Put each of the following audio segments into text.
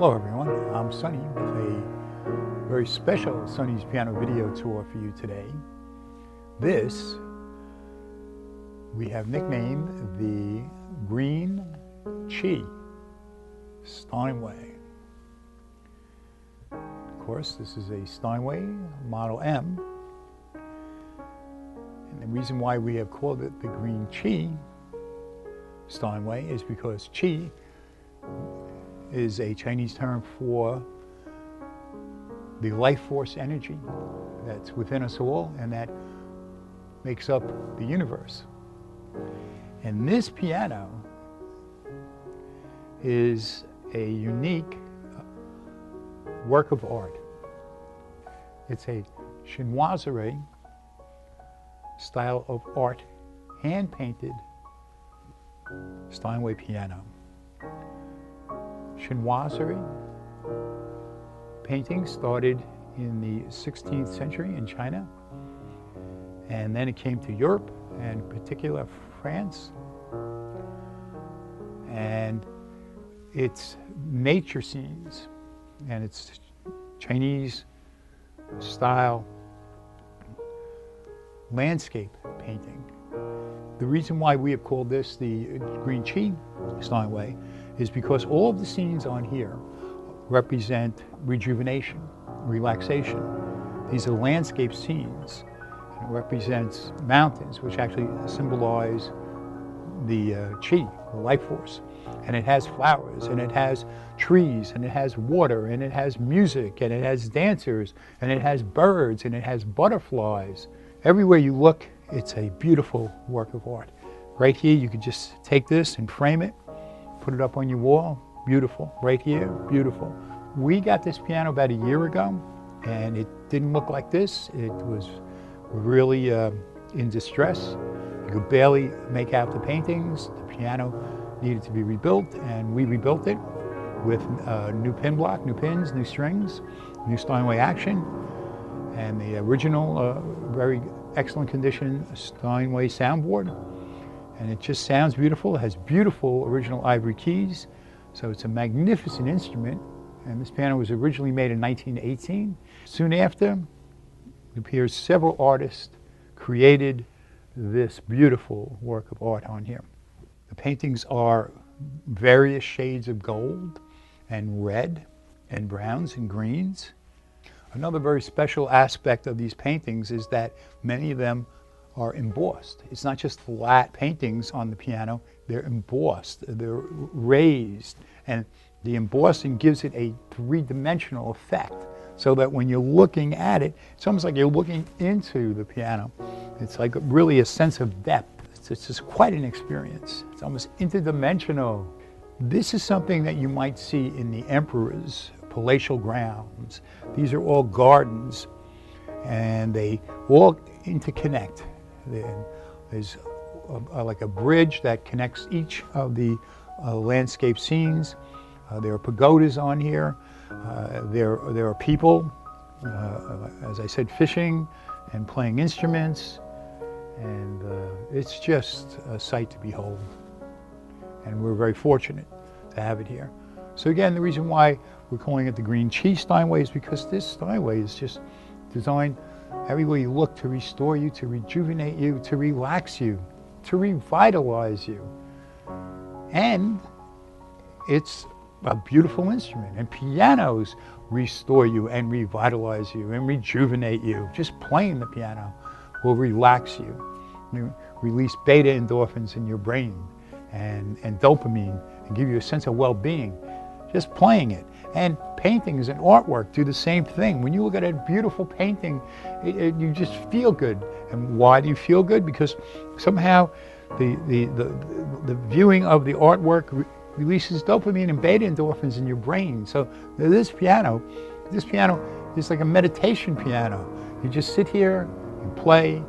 Hello everyone, I'm Sonny with a very special Sonny's Piano video tour for you today. This we have nicknamed the Green Chi Steinway. Of course, this is a Steinway Model M, and the reason why we have called it the Green Chi Steinway is because Chi is a Chinese term for the life force energy that's within us all and that makes up the universe. And this piano is a unique work of art. It's a Chinoiserie style of art, hand-painted Steinway piano. Chinoiserie painting started in the 16th century in China, and then it came to Europe, and in particular France, and it's nature scenes, and it's Chinese style landscape painting. The reason why we have called this the Green Chi Steinway is because all of the scenes on here represent rejuvenation, relaxation. These are landscape scenes. It represents mountains, which actually symbolize the Chi, the life force. And it has flowers, and it has trees, and it has water, and it has music, and it has dancers, and it has birds, and it has butterflies. Everywhere you look, it's a beautiful work of art. Right here, you could just take this and frame it, put it up on your wall. Beautiful. Right here, beautiful. We got this piano about a year ago, and it didn't look like this. It was really in distress. You could barely make out the paintings. The piano needed to be rebuilt, and we rebuilt it with new pin block, new pins, new strings, new Steinway action, and the original, very excellent condition Steinway soundboard. And it just sounds beautiful. It has beautiful original ivory keys. So it's a magnificent instrument. And this piano was originally made in 1918. Soon after, it appears several artists created this beautiful work of art on here. The paintings are various shades of gold and red and browns and greens. Another very special aspect of these paintings is that many of them are embossed. It's not just flat paintings on the piano, they're embossed, they're raised, and the embossing gives it a three-dimensional effect, so that when you're looking at it, it's almost like you're looking into the piano. It's like really a sense of depth. It's just quite an experience. It's almost interdimensional. This is something that you might see in the emperor's palatial grounds. These are all gardens, and they all interconnect. There's like a bridge that connects each of the landscape scenes. There are pagodas on here. There are people, as I said, fishing and playing instruments, and it's just a sight to behold. And we're very fortunate to have it here. So again, the reason why we're calling it the Green Chi Steinway is because this Steinway is just designed everywhere you look to restore you, to rejuvenate you, to relax you, to revitalize you. And it's a beautiful instrument, and pianos restore you and revitalize you and rejuvenate you. Just playing the piano will relax you, release beta endorphins in your brain and dopamine, and give you a sense of well-being. Just playing it. And paintings and artwork do the same thing. When you look at a beautiful painting, you just feel good. And why do you feel good? Because somehow the viewing of the artwork releases dopamine and beta endorphins in your brain. So this piano is like a meditation piano. You just sit here, you play,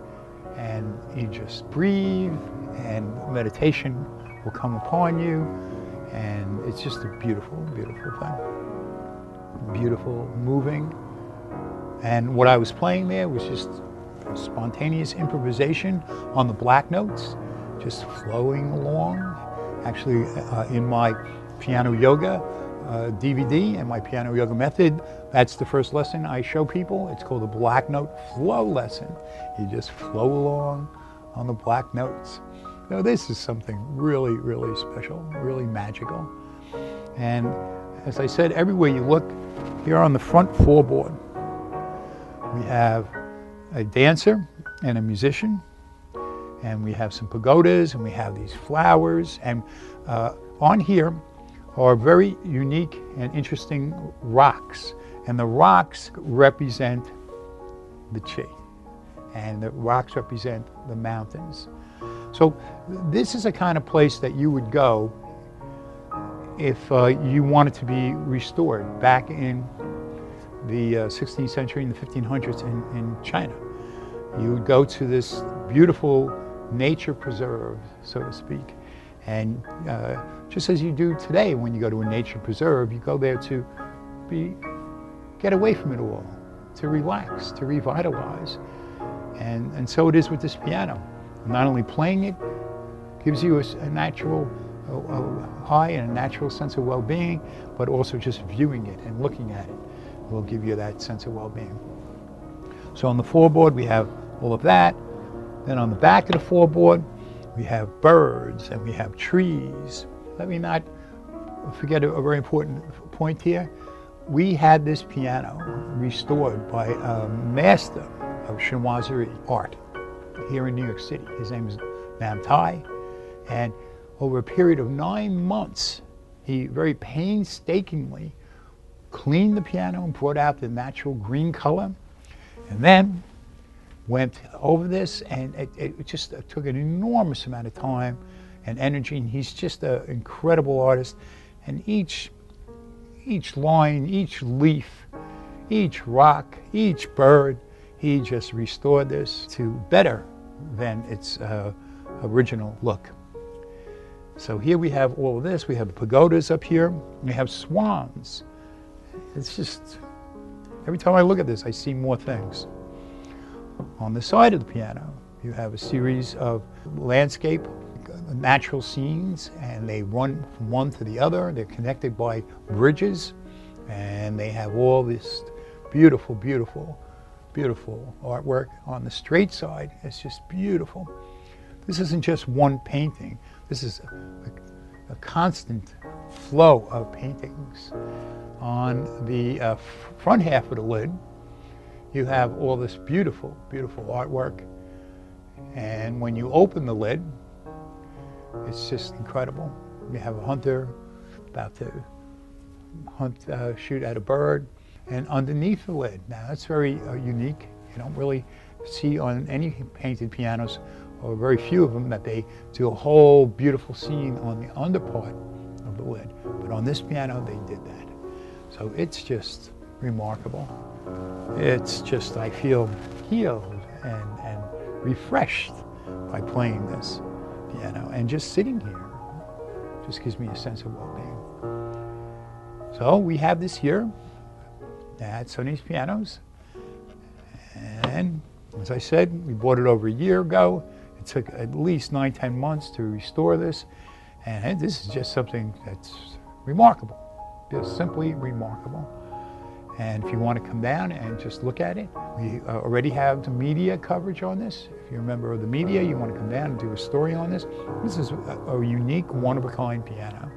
and you just breathe, and meditation will come upon you. And it's just a beautiful, beautiful thing. Beautiful, moving. And what I was playing there was just spontaneous improvisation on the black notes, just flowing along. Actually, in my piano yoga, DVD and my piano yoga method. That's the first lesson I show people. It's called the black note flow lesson. You just flow along on the black notes. So this is something really, really special, really magical. And as I said, everywhere you look, here on the front floorboard, we have a dancer and a musician, and we have some pagodas, and we have these flowers, and on here are very unique and interesting rocks, and the rocks represent the Chi, and the rocks represent the mountains. So this is a kind of place that you would go if you wanted to be restored back in the 16th century and the 1500s in China. You would go to this beautiful nature preserve, so to speak, and just as you do today when you go to a nature preserve, you go there to get away from it all, to relax, to revitalize. And so it is with this piano. Not only playing it gives you a natural high and a natural sense of well-being, but also just viewing it and looking at it will give you that sense of well-being. So on the floorboard we have all of that. Then on the back of the floorboard we have birds and we have trees. Let me not forget a very important point here. We had this piano restored by a master of Chinoiserie art here in New York City. His name is Nam Tai, and over a period of 9 months, he very painstakingly cleaned the piano and brought out the natural green color, and then went over this, and it just took an enormous amount of time and energy, and he's just an incredible artist, and each line, each leaf, each rock, each bird, he just restored this to better than its original look. So here we have all of this. We have the pagodas up here. We have swans. It's just, every time I look at this, I see more things. On the side of the piano, you have a series of landscape, natural scenes, and they run from one to the other. They're connected by bridges, and they have all this beautiful, beautiful, beautiful artwork. On the straight side, it's just beautiful. This isn't just one painting. This is a constant flow of paintings. On the front half of the lid, you have all this beautiful, beautiful artwork. And when you open the lid, it's just incredible. You have a hunter about to shoot at a bird. And underneath the lid, now that's very unique. You don't really see on any painted pianos, or very few of them, that they do a whole beautiful scene on the under part of the lid. But on this piano, they did that. So it's just remarkable. It's just, I feel healed and refreshed by playing this piano. And just sitting here just gives me a sense of well-being. So we have this here at Sonny's Pianos. And as I said, we bought it over a year ago. It took at least 9-10 months to restore this. And this is just something that's remarkable, just simply remarkable. And if you want to come down and just look at it, we already have the media coverage on this. If you're a member of the media, you want to come down and do a story on this. This is a unique, one-of-a-kind piano.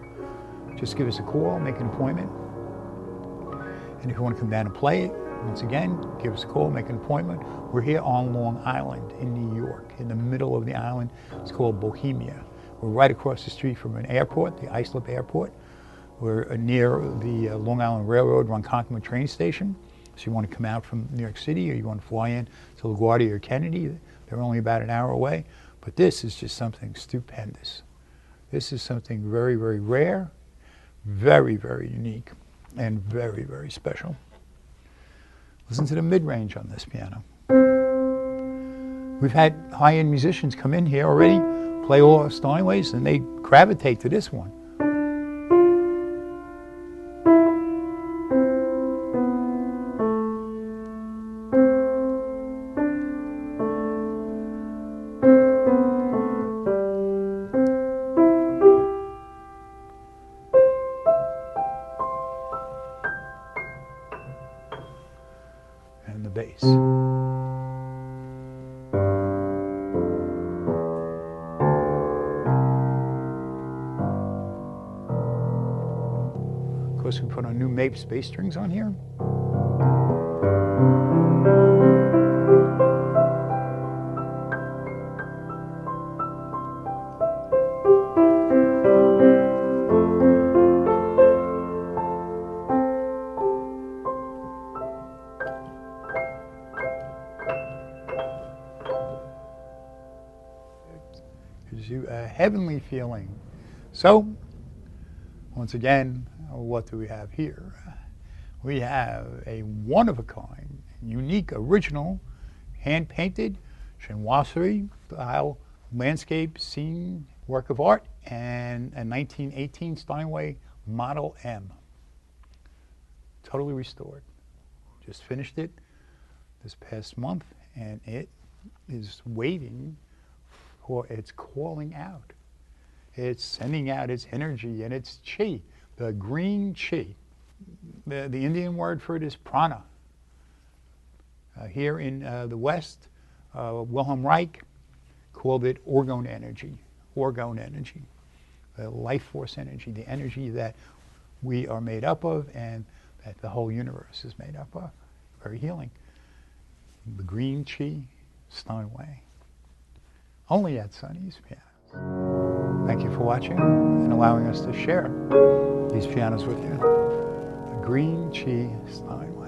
Just give us a call, make an appointment. And if you want to come down and play it, once again, give us a call, make an appointment. We're here on Long Island in New York, in the middle of the island. It's called Bohemia. We're right across the street from an airport, the Islip Airport. We're near the Long Island Railroad Ronkonkoma train station. So you want to come out from New York City, or you want to fly in to LaGuardia or Kennedy, they're only about an hour away. But this is just something stupendous. This is something very, very rare, very, very unique, and very, very special. Listen to the mid-range on this piano. We've had high-end musicians come in here already, play all our Steinways, and they gravitate to this one. and the bass. Of course, we put on new Mapes bass strings on here. Gives you a heavenly feeling. So, once again, what do we have here? We have a one-of-a-kind, unique, original, hand-painted Chinoiserie style landscape scene work of art and a 1918 Steinway Model M. Totally restored. Just finished it this past month, and it is waiting for its calling out. It's sending out its energy and its chi, the green chi. The Indian word for it is prana. Here in the West, Wilhelm Reich called it orgone energy, the life force energy, the energy that we are made up of and that the whole universe is made up of. Very healing. The green chi, Steinway. Only at Sonny's Pianos. Thank you for watching and allowing us to share these pianos with you. The green chi, Steinway.